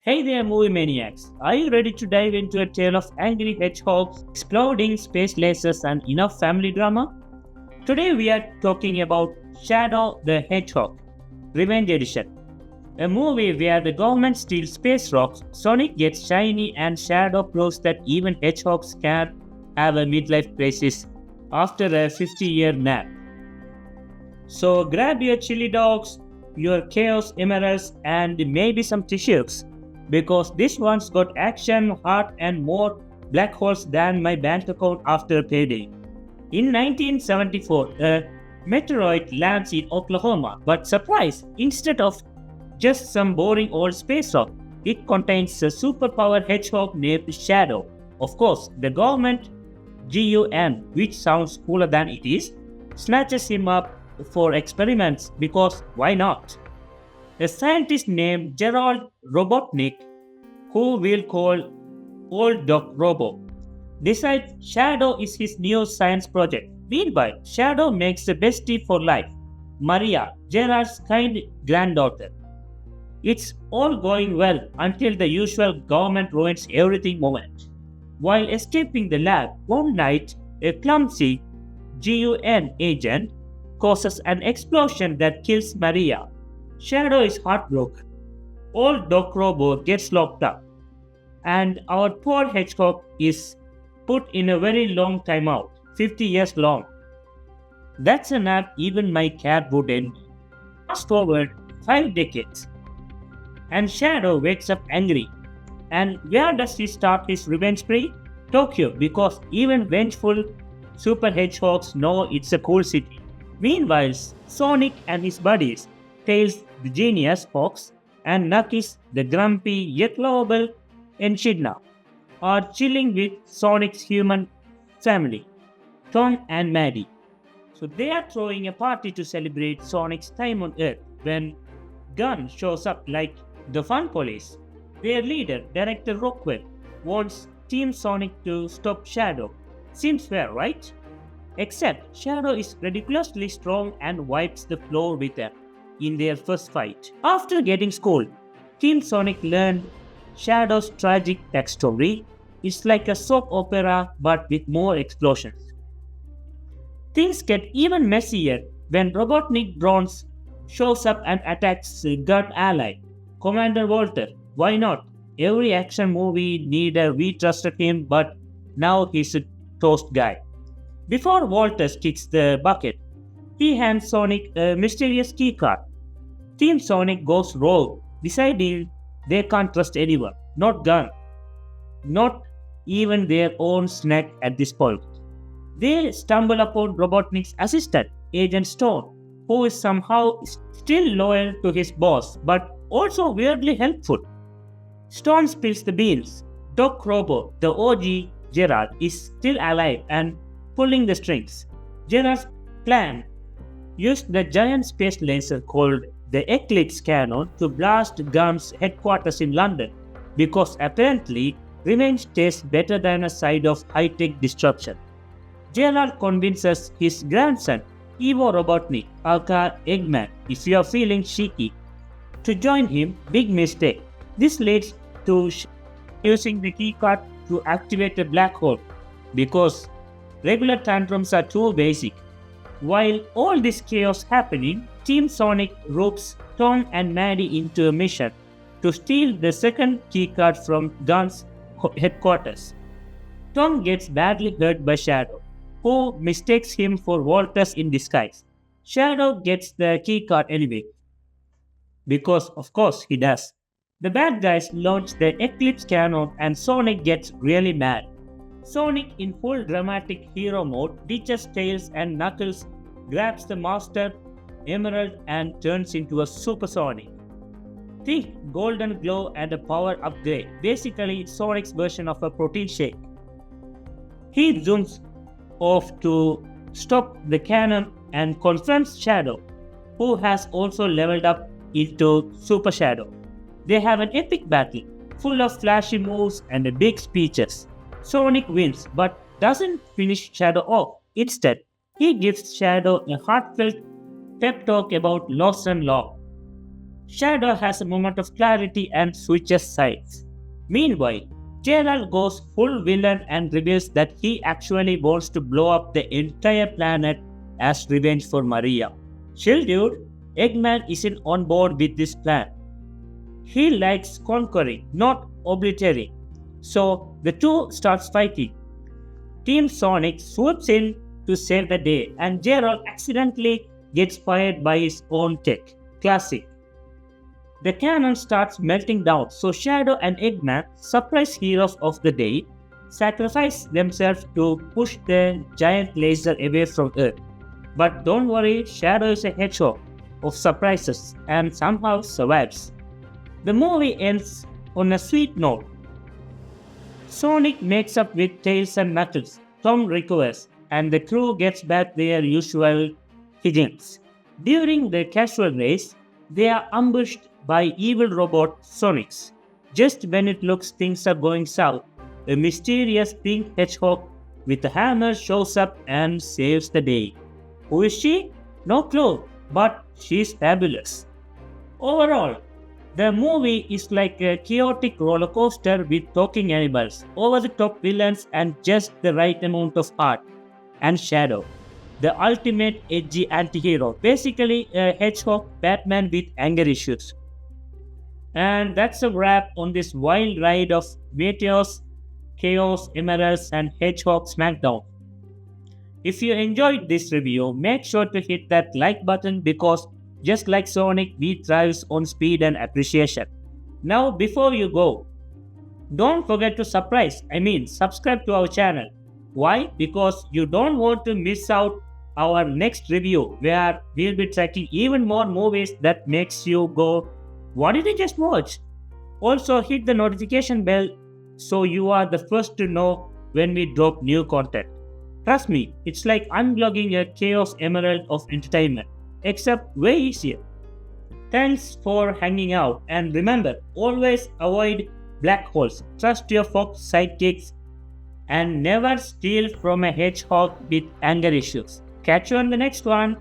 Hey there, movie maniacs! Are you ready to dive into a tale of angry hedgehogs, exploding space lasers, and enough family drama? Today we are talking about Shadow the Hedgehog, Revenge Edition, a movie where the government steals space rocks, Sonic gets shiny, and Shadow proves that even hedgehogs can have a midlife crisis after a 50-year nap. So grab your chili dogs, your chaos emeralds, and maybe some tissues. Because this one's got action, heart, and more black holes than my bank account after payday. In 1974, a meteoroid lands in Oklahoma, but surprise, instead of just some boring old space rock, it contains a superpower hedgehog named Shadow. Of course, the government, GUN, which sounds cooler than it is, snatches him up for experiments because why not? A scientist named Gerald Robotnik, who we'll call Old Doc Robo, decides Shadow is his new science project. Meanwhile, Shadow makes a bestie for life, Maria, Gerald's kind granddaughter. It's all going well until the usual government ruins everything moment. While escaping the lab, one night, a clumsy GUN agent causes an explosion that kills Maria. Shadow is heartbroken. Old Doc Robo gets locked up, and our poor hedgehog is put in a very long timeout, 50 years long. That's a nap even my cat wouldn't. Fast forward 5 decades, and Shadow wakes up angry. And where does he start his revenge spree? Tokyo, because even vengeful super hedgehogs know it's a cool city. Meanwhile, Sonic and his buddies, Tails the genius fox and Knuckles the grumpy yet lovable echidna, are chilling with Sonic's human family, Tom and Maddie. So they are throwing a party to celebrate Sonic's time on Earth when Gunn shows up like the fun police. Their leader, Director Rockwell, wants Team Sonic to stop Shadow. Seems fair, right? Except Shadow is ridiculously strong and wipes the floor with them in their first fight. After getting schooled, Team Sonic learned Shadow's tragic backstory. It's like a soap opera but with more explosions. Things get even messier when Robotnik Bronze shows up and attacks Gut ally, Commander Walter. Why not? Every action movie needed we trusted him, but now he's a toast guy. Before Walter kicks the bucket, he hands Sonic a mysterious keycard. Team Sonic goes rogue, deciding they can't trust anyone, not Gun, not even their own snack at this point. They stumble upon Robotnik's assistant, Agent Stone, who is somehow still loyal to his boss but also weirdly helpful. Stone spills the beans. Doc Robo, the OG Gerard, is still alive and pulling the strings. Gerard's plan used the giant space laser called the Eclipse Cannon to blast Gunn's headquarters in London because apparently revenge tastes better than a side of high-tech disruption. Gerald convinces his grandson, Ivo Robotnik, aka Eggman, if you are feeling cheeky, to join him. Big mistake. This leads to using the keycard to activate a black hole because regular tantrums are too basic. While all this chaos happening, Team Sonic ropes Tom and Maddie into a mission to steal the second keycard from Gun's headquarters. Tom gets badly hurt by Shadow, who mistakes him for Walters in disguise. Shadow gets the keycard anyway, because of course he does. The bad guys launch the Eclipse Cannon and Sonic gets really mad. Sonic, in full dramatic hero mode, ditches Tails and Knuckles, grabs the Master Emerald, and turns into a Super Sonic. Think golden glow and a power upgrade. Basically, Sonic's version of a protein shake. He zooms off to stop the cannon and confronts Shadow, who has also leveled up into Super Shadow. They have an epic battle, full of flashy moves and big speeches. Sonic wins, but doesn't finish Shadow off. Instead, he gives Shadow a heartfelt pep talk about loss and love. Shadow has a moment of clarity and switches sides. Meanwhile, Gerald goes full villain and reveals that he actually wants to blow up the entire planet as revenge for Maria. Chill dude, Eggman isn't on board with this plan. He likes conquering, not obliterating. So the two starts fighting. Team Sonic swoops in to save the day and Gerald accidentally gets fired by his own tech. Classic. The cannon starts melting down, so Shadow and Eggman, surprise heroes of the day, sacrifice themselves to push the giant laser away from Earth. But don't worry, Shadow is a hedgehog of surprises and somehow survives. The movie ends on a sweet note. Sonic makes up with Tails and Knuckles, Tom recovers, and the crew gets back their usual hijinks. During the casual race, they are ambushed by evil robot Sonics. Just when it looks things are going south, a mysterious pink hedgehog with a hammer shows up and saves the day. Who is she? No clue, but she's fabulous. Overall, the movie is like a chaotic roller coaster with talking animals, over the top villains, and just the right amount of heart and Shadow. The ultimate edgy anti-hero. Basically, a hedgehog Batman with anger issues. And that's a wrap on this wild ride of Meteors, Chaos, Emeralds, and Hedgehog Smackdown. If you enjoyed this review, make sure to hit that like button because just like Sonic, we thrives on speed and appreciation. Now, before you go, don't forget to subscribe to our channel. Why? Because you don't want to miss out our next review where we'll be tracking even more movies that makes you go, what did I just watch? Also hit the notification bell so you are the first to know when we drop new content. Trust me, it's like unlogging a chaos emerald of entertainment, except way easier. Thanks for hanging out and remember, always avoid black holes, trust your fox sidekicks and never steal from a hedgehog with anger issues. Catch you on the next one.